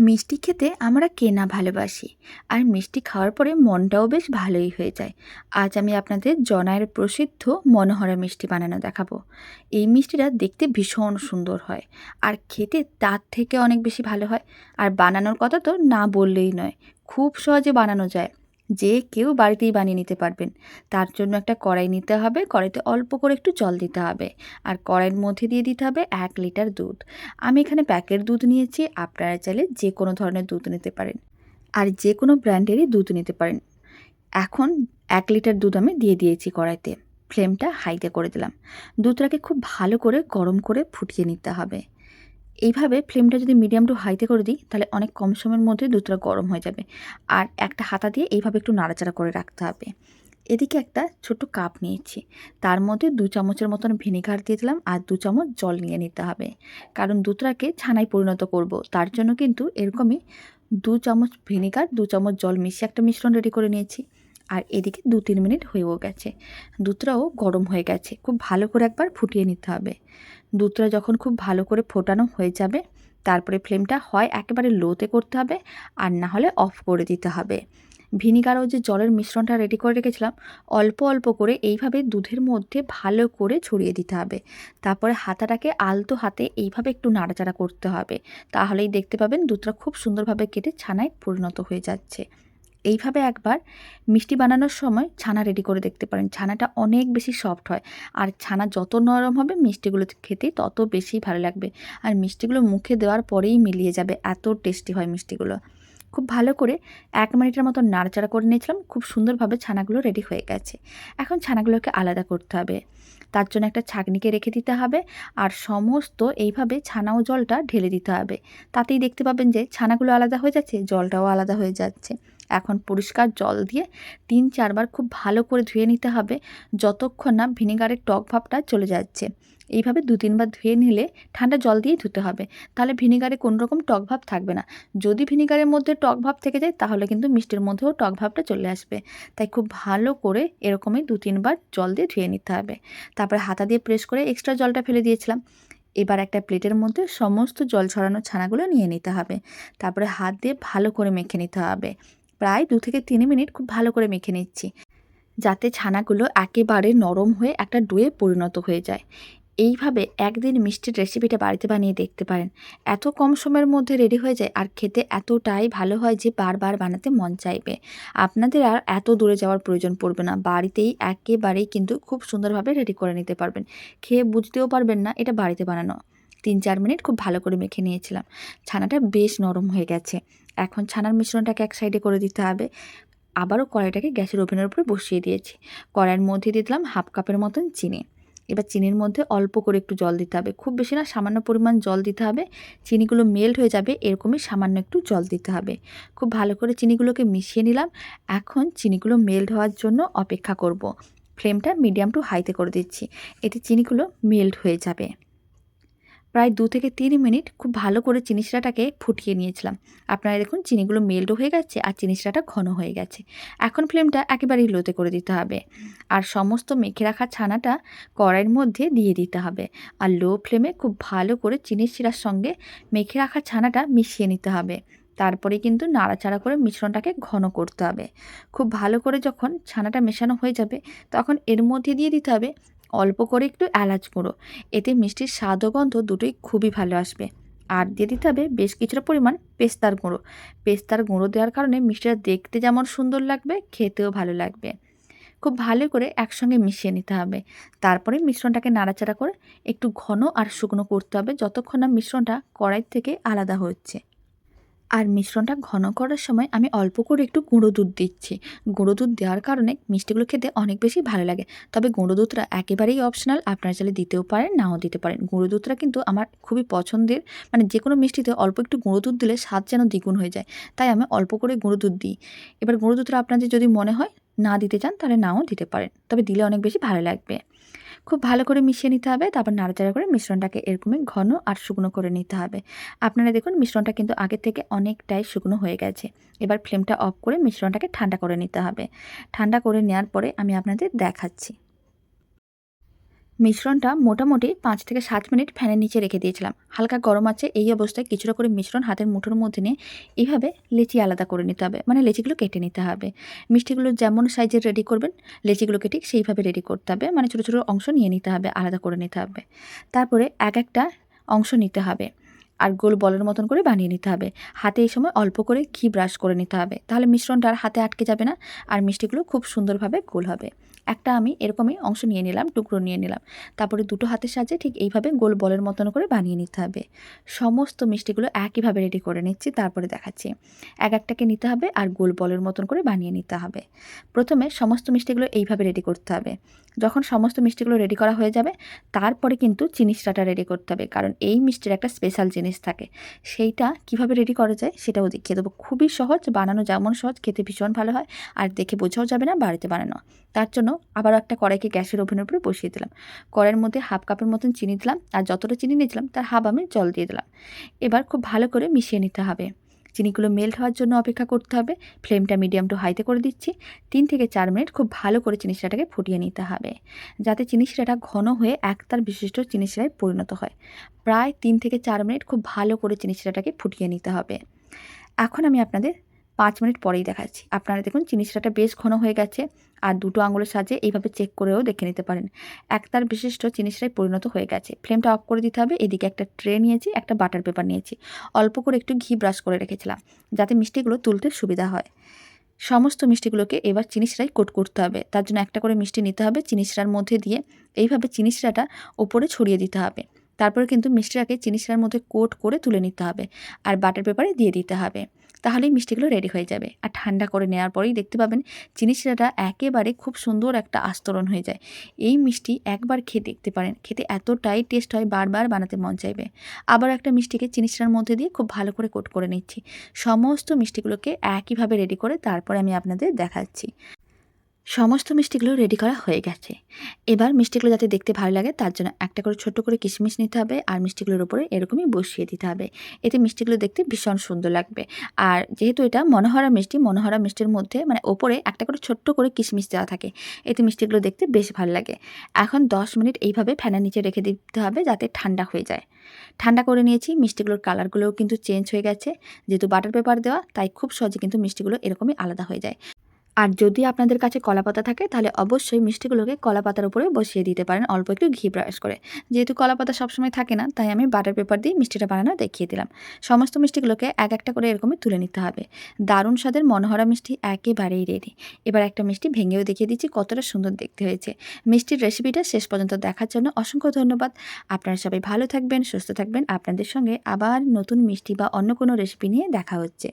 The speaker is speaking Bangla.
মিষ্টি খেতে আমরা কে না ভালোবাসি। আর মিষ্টি খাওয়ার পরে মনটাও বেশ ভালোই হয়ে যায়। আজ আমি আপনাদের জনায়ের প্রসিদ্ধ মনোহরা মিষ্টি বানানো দেখাবো। এই মিষ্টিটা দেখতে ভীষণ সুন্দর হয় আর খেতে তার থেকে অনেক বেশি ভালো হয়। আর বানানোর কথা তো না বললেই নয়, খুব সহজে বানানো যায়, যে কেউ বাড়িতেই বানিয়ে নিতে পারবেন। তার জন্য একটা কড়াই নিতে হবে, কড়াইতে অল্প করে একটু জল দিতে হবে আর কড়াইয়ের মধ্যে দিয়ে দিতে হবে 1 লিটার দুধ। আমি এখানে প্যাকেট দুধ নিয়েছি, আপনারা চাইলে যে কোনো ধরনের দুধ নিতে পারেন আর যে কোনো ব্র্যান্ডেরই দুধ নিতে পারেন। এখন 1 লিটার দুধ আমি দিয়ে দিয়েছি কড়াইতে, ফ্লেমটা হাইতে করে দিলাম। দুধটাকে খুব ভালো করে গরম করে ফুটিয়ে নিতে হবে। এইভাবে ফ্লেমটা যদি মিডিয়াম টু হাইতে করে দিই তাহলে অনেক কম সময়ের মধ্যে দুধটা গরম হয়ে যাবে। আর একটা হাতা দিয়ে এইভাবে একটু নাড়াচাড়া করে রাখতে হবে। এদিকে একটা ছোট্ট কাপ নিয়েছি, তার মধ্যে 2 চামচের মতন ভিনেগার দিয়ে দিলাম আর 2 চামচ জল নিয়ে নিতে হবে, কারণ দুধটাকে ছানায় পরিণত করব। তার জন্য কিন্তু এরকমই 2 চামচ ভিনেগার 2 চামচ জল মিশিয়ে একটা মিশ্রণ রেডি করে নিয়েছি। আর এদিকে 2-3 মিনিট হয়েও গেছে, দুধটাও গরম হয়ে গেছে। খুব ভালো করে একবার ফুটিয়ে নিতে হবে। দুধটা যখন খুব ভালো করে ফোটানো হয়ে যাবে, তারপরে ফ্লেমটা হয় একেবারে লোতে করতে হবে আর না হলে অফ করে দিতে হবে। ভিনিগার ও যে জলের মিশ্রণটা রেডি করে রেখেছিলাম, অল্প অল্প করে এইভাবে দুধের মধ্যে ভালো করে ছড়িয়ে দিতে হবে। তারপরে হাতাটাকে আলতো হাতে এইভাবে একটু নাড়াচাড়া করতে হবে। তাহলেই দেখতে পাবেন দুধটা খুব সুন্দরভাবে কেটে ছানায় পরিণত হয়ে যাচ্ছে। এইভাবে একবার মিষ্টি বানানোর সময় ছানা রেডি করে দেখতে পারেন। ছানাটা অনেক বেশি সফট হয় আর ছানা যত নরম হবে মিষ্টিগুলো খেতে তত বেশি ভালো লাগবে। আর মিষ্টিগুলো মুখে দেওয়ার পরেই মিলিয়ে যাবে, এত টেস্টি হয় মিষ্টিগুলো। খুব ভালো করে 1 মিনিটের মতো নাড়াচাড়া করে নিয়েছিলাম, খুব সুন্দরভাবে ছানাগুলো রেডি হয়ে গেছে। এখন ছানাগুলোকে আলাদা করতে হবে, তার জন্য একটা ছাঁকনিকে রেখে দিতে হবে আর সমস্ত এইভাবে ছানা ও জলটা ঢেলে দিতে হবে। তাতেই দেখতে পাবেন যে ছানাগুলো আলাদা হয়ে যাচ্ছে, জলটাও আলাদা হয়ে যাচ্ছে। এখন পরিষ্কার জল দিয়ে 3-4 বার খুব ভালো করে ধুয়ে নিতে হবে, যতক্ষণ না ভিনেগারের টক ভাবটা চলে যাচ্ছে। এইভাবে 2-3 বার ধুয়ে নিলে ঠান্ডা জল দিয়েই ধুতে হবে, তাহলে ভিনেগারে কোনো রকম টক ভাব থাকবে না। যদি ভিনেগারের মধ্যে টক ভাব থেকে যায় তাহলে কিন্তু মিষ্টির মধ্যেও টক ভাবটা চলে আসবে। তাই খুব ভালো করে এরকমই 2-3 বার জল দিয়ে ধুয়ে নিতে হবে। তারপরে হাতা দিয়ে প্রেস করে এক্সট্রা জলটা ফেলে দিয়েছিলাম। এবার একটা প্লেটের মধ্যে সমস্ত জল ছড়ানো ছানাগুলো নিয়ে নিতে হবে। তারপরে হাত দিয়ে ভালো করে মেখে নিতে হবে। প্রায় 2 থেকে 3 মিনিট খুব ভালো করে মেখে নিচ্ছি, যাতে ছানাগুলো একেবারে নরম হয়ে একটা ডোয়ে পরিণত হয়ে যায়। এইভাবে একদিন মিষ্টির রেসিপিটা বাড়িতে বানিয়ে দেখতে পারেন। এত কম সময়ের মধ্যে রেডি হয়ে যায় আর খেতে এতটাই ভালো হয় যে বারবার বানাতে মন চাইবে। আপনাদের আর এত দূরে যাওয়ার প্রয়োজন পড়বে না, বাড়িতেই একেবারেই কিন্তু খুব সুন্দরভাবে রেডি করে নিতে পারবেন। খেয়ে বুঝতেও পারবেন না এটা বাড়িতে বানানো। 3-4 মিনিট খুব ভালো করে মেখে নিয়েছিলাম, ছানাটা বেশ নরম হয়ে গেছে। এখন ছানার মিশ্রণটাকে এক সাইডে করে দিতে হবে। আবারও কড়াইটাকে গ্যাসের ওভেনের উপরে বসিয়ে দিয়েছি। কড়াইয়ের মধ্যে দিয়ে দিলাম 1/2 কাপের মতন চিনি। এবার চিনির মধ্যে অল্প করে একটু জল দিতে হবে, খুব বেশি না, সামান্য পরিমাণ জল দিতে হবে। চিনিগুলো মেল্ট হয়ে যাবে এরকমই সামান্য একটু জল দিতে হবে। খুব ভালো করে চিনিগুলোকে মিশিয়ে নিলাম। এখন চিনিগুলো মেল্ট হওয়ার জন্য অপেক্ষা করব। ফ্লেমটা মিডিয়াম টু হাইতে করে দিচ্ছি, এতে চিনিগুলো মেল্ট হয়ে যাবে। প্রায় 2 থেকে 3 মিনিট খুব ভালো করে চিনি শিরাটাকে ফুটিয়ে নিয়েছিলাম। আপনারা দেখুন চিনিগুলো মেল্টও হয়ে গেছে আর চিনি শিরাটা ঘন হয়ে গেছে। এখন ফ্লেমটা একেবারেই লোতে করে দিতে হবে আর সমস্ত মেখে রাখা ছানাটা কড়াইয়ের মধ্যে দিয়ে দিতে হবে। আর লো ফ্লেমে খুব ভালো করে চিনি শিরার সঙ্গে মেখে রাখা ছানাটা মিশিয়ে নিতে হবে। তারপরে কিন্তু নাড়াচাড়া করে মিশ্রণটাকে ঘন করতে হবে। খুব ভালো করে যখন ছানাটা মেশানো হয়ে যাবে তখন এর মধ্যে দিয়ে দিতে হবে অল্প করে একটু এলাচ গুঁড়ো। এতে মিষ্টির স্বাদ ও গন্ধ দুটোই খুবই ভালো আসবে। আর দিয়ে দিতে হবে বেশ কিছুটা পরিমাণ পেস্তার গুঁড়ো। পেস্তার গুঁড়ো দেওয়ার কারণে মিষ্টিটা দেখতে যেমন সুন্দর লাগবে, খেতেও ভালো লাগবে। খুব ভালো করে একসঙ্গে মিশিয়ে নিতে হবে। তারপরে মিশ্রণটাকে নাড়াচাড়া করে একটু ঘন আর শুকনো করতে হবে, যতক্ষণ না মিশ্রণটা কড়াই থেকে আলাদা হচ্ছে। আর মিশ্রণটা ঘন করার সময় আমি অল্প করে একটু গুঁড়ো দুধ দিচ্ছি। গুঁড়ো দুধ দেওয়ার কারণে মিষ্টিগুলো খেতে অনেক বেশি ভালো লাগে। তবে গুঁড়ো দুধটা একেবারেই অপশনাল, আপনারা চাইলে দিতেও পারেন, নাও দিতে পারেন। গুঁড়ো দুধটা কিন্তু আমার খুবই পছন্দের, মানে যে কোনো মিষ্টিতে অল্প একটু গুঁড়ো দুধ দিলে স্বাদ যেন দ্বিগুণ হয়ে যায়। তাই আমি অল্প করে গুঁড়ো দুধ দিই। এবার গুঁড়ো দুধটা আপনাদের যদি মনে হয় না দিতে চান তাহলে নাও দিতে পারেন, তবে দিলে অনেক বেশি ভালো লাগবে। খুব ভালো করে মিশিয়ে নিতে হবে, তারপর নাড়াচাড়া করে মিশ্রণটাকে এরকমই ঘন আর শুকনো করে নিতে হবে। আপনারা দেখুন মিশ্রণটা কিন্তু আগে থেকে অনেকটাই শুকনো হয়ে গেছে। এবার ফ্লেমটা অফ করে মিশ্রণটাকে ঠান্ডা করে নিতে হবে। ঠান্ডা করে নেওয়ার পরে আমি আপনাদের দেখাচ্ছি। মিশ্রণটা মোটামুটি 5 থেকে 7 মিনিট ফ্যানের নিচে রেখে দিয়েছিলাম। হালকা গরম আছে, এই অবস্থায় কিছুটা করে মিশ্রণ হাতের মুঠোর মধ্যে নিয়ে এইভাবে লেচি আলাদা করে নিতে হবে, মানে লেচিগুলো কেটে নিতে হবে। মিষ্টিগুলো যেমন সাইজের রেডি করবেন, লেচিগুলোকে ঠিক সেইভাবে রেডি করতে হবে, মানে ছোটো ছোটো অংশ নিয়ে নিতে হবে, আলাদা করে নিতে হবে। তারপরে এক একটা অংশ নিতে হবে আর গোল বলের মতন করে বানিয়ে নিতে হবে। হাতে এই সময় অল্প করে ঘি ব্রাশ করে নিতে হবে, তাহলে মিশ্রণটা আর হাতে আটকে যাবে না, আর মিষ্টিগুলো খুব সুন্দরভাবে গোল হবে। একটা আমি এরকমই অংশ নিয়ে নিলাম, টুকরো নিয়ে নিলাম। তারপরে দুটো হাতের সাহায্যে ঠিক এইভাবে গোল বলের মতন করে বানিয়ে নিতে হবে। সমস্ত মিষ্টিগুলো একইভাবে রেডি করে নিচ্ছি, তারপরে দেখাচ্ছি। এক একটাকে নিতে হবে আর গোল বলের মতন করে বানিয়ে নিতে হবে। প্রথমে সমস্ত মিষ্টিগুলো এইভাবে রেডি করতে হবে। যখন সমস্ত মিষ্টিগুলো রেডি করা হয়ে যাবে, তারপরে কিন্তু চিনি শিরাটা রেডি করতে হবে, কারণ এই মিষ্টির একটা স্পেশাল জিনিস থাকে। সেইটা কিভাবে রেডি করা যায় সেটাও দেখিয়ে দেবো। খুবই সহজ, বানানো যেমন সহজ, খেতে ভীষণ ভালো হয়, আর দেখে বোঝাও যাবে না বাড়িতে বানানো। তার জন্য আবার একটা কড়াইকে গ্যাসের ওভেনের উপরে বসিয়ে দিলাম। কড়াইয়ের মধ্যে হাফ কাপের মতন চিনি দিলাম, আর যতটা চিনি নিয়েছিলাম তার হাফ আমি জল দিয়ে দিলাম। এবার খুব ভালো করে মিশিয়ে নিতে হবে। চিনিগুলো মেল্ট হওয়ার জন্য অপেক্ষা করতে হবে। ফ্লেমটা মিডিয়াম টু হাইতে করে দিচ্ছি। 3 থেকে 4 মিনিট খুব ভালো করে চিনি শিরাটাকে ফুটিয়ে নিতে হবে, যাতে চিনি শিরাটা ঘন হয়ে একতার বিশিষ্ট চিনি শিরায় পরিণত হয়। প্রায় 3 থেকে 4 মিনিট খুব ভালো করে চিনি শিরাটাকে ফুটিয়ে নিতে হবে। এখন আমি আপনাদের 5 মিনিট পরেই দেখাচ্ছি। আপনারা দেখুন চিনি শিরাটা বেশ ঘন হয়ে গেছে, আর দুটো আঙুলের সাহায্যে এইভাবে চেক করেও দেখে নিতে পারেন। একতার বিশিষ্ট চিনি শিরায় পরিণত হয়ে গেছে। ফ্লেমটা অফ করে দিতে হবে। এদিকে একটা ট্রে নিয়েছি, একটা বাটার পেপার নিয়েছি। অল্প করে একটু ঘি ব্রাশ করে রেখেছিলাম, যাতে মিষ্টিগুলো তুলতে সুবিধা হয়। সমস্ত মিষ্টিগুলোকে এবার চিনি শিরায় কোট করতে হবে। তার জন্য একটা করে মিষ্টি নিতে হবে, চিনি শিরার মধ্যে দিয়ে এইভাবে চিনি শিরাটা ওপরে ছড়িয়ে দিতে হবে। তারপরে কিন্তু মিষ্টিটাকে চিনি শিরার মধ্যে কোট করে তুলে নিতে হবে, আর বাটার পেপারে দিয়ে দিতে হবে। তাহলেই মিষ্টিগুলো রেডি হয়ে যাবে। আর ঠান্ডা করে নেওয়ার পরেই দেখতে পাবেন চিনি শিরাটা একেবারে খুব সুন্দর একটা আস্তরণ হয়ে যায়। এই মিষ্টি একবার খেয়ে দেখতে পারেন, খেতে এতটাই টেস্ট হয়, বারবার বানাতে মন চাইবে। আবার একটা মিষ্টিকে চিনি শিরার মধ্যে দিয়ে খুব ভালো করে কোট করে নিচ্ছি। সমস্ত মিষ্টিগুলোকে একইভাবে রেডি করে তারপরে আমি আপনাদের দেখাচ্ছি। সমস্ত মিষ্টিগুলো রেডি করা হয়ে গেছে। এবার মিষ্টিগুলো যাতে দেখতে ভালো লাগে, তার জন্য একটা করে ছোট্ট করে কিশমিশ নিতে হবে, আর মিষ্টিগুলোর উপরে এরকমই বসিয়ে দিতে হবে। এতে মিষ্টিগুলো দেখতে ভীষণ সুন্দর লাগবে। আর যেহেতু এটা মনোহরা মিষ্টি, মনোহরা মিষ্টির মধ্যে মানে ওপরে একটা করে ছোট্ট করে কিশমিশ দেওয়া থাকে, এতে মিষ্টিগুলো দেখতে বেশ ভালো লাগে। এখন 10 মিনিট এইভাবে ফ্যানের নিচে রেখে দিতে হবে, যাতে ঠান্ডা হয়ে যায়। ঠান্ডা করে নিয়েছি। মিষ্টিগুলোর কালারগুলোও কিন্তু চেঞ্জ হয়ে গেছে। যেহেতু বাটার পেপার দেওয়া, তাই খুব সহজে কিন্তু মিষ্টিগুলো এরকমই আলাদা হয়ে যায়। আর যদি আপনাদের কাছে কলাপাতা থাকে, তাহলে অবশ্যই মিষ্টিগুলোকে কলাপাতার উপরে বসিয়ে দিতে পারেন, অল্প একটু ঘি ব্রাশ করে। যেহেতু কলাপাতা সবসময় থাকে না, তাই আমি বাটার পেপার দিয়ে মিষ্টিটা বানানো দেখিয়ে দিলাম। সমস্ত মিষ্টিগুলোকে এক একটা করে এরকমই তুলে নিতে হবে। দারুণ স্বাদের মনোহরা মিষ্টি একেবারেই রেডি। এবার একটা মিষ্টি ভেঙেও দেখিয়ে দিচ্ছি কতটা সুন্দর দেখতে হয়েছে। মিষ্টির রেসিপিটা শেষ পর্যন্ত দেখার জন্য অসংখ্য ধন্যবাদ। আপনারা সবাই ভালো থাকবেন, সুস্থ থাকবেন। আপনাদের সঙ্গে আবার নতুন মিষ্টি বা অন্য কোনো রেসিপি নিয়ে দেখা হচ্ছে।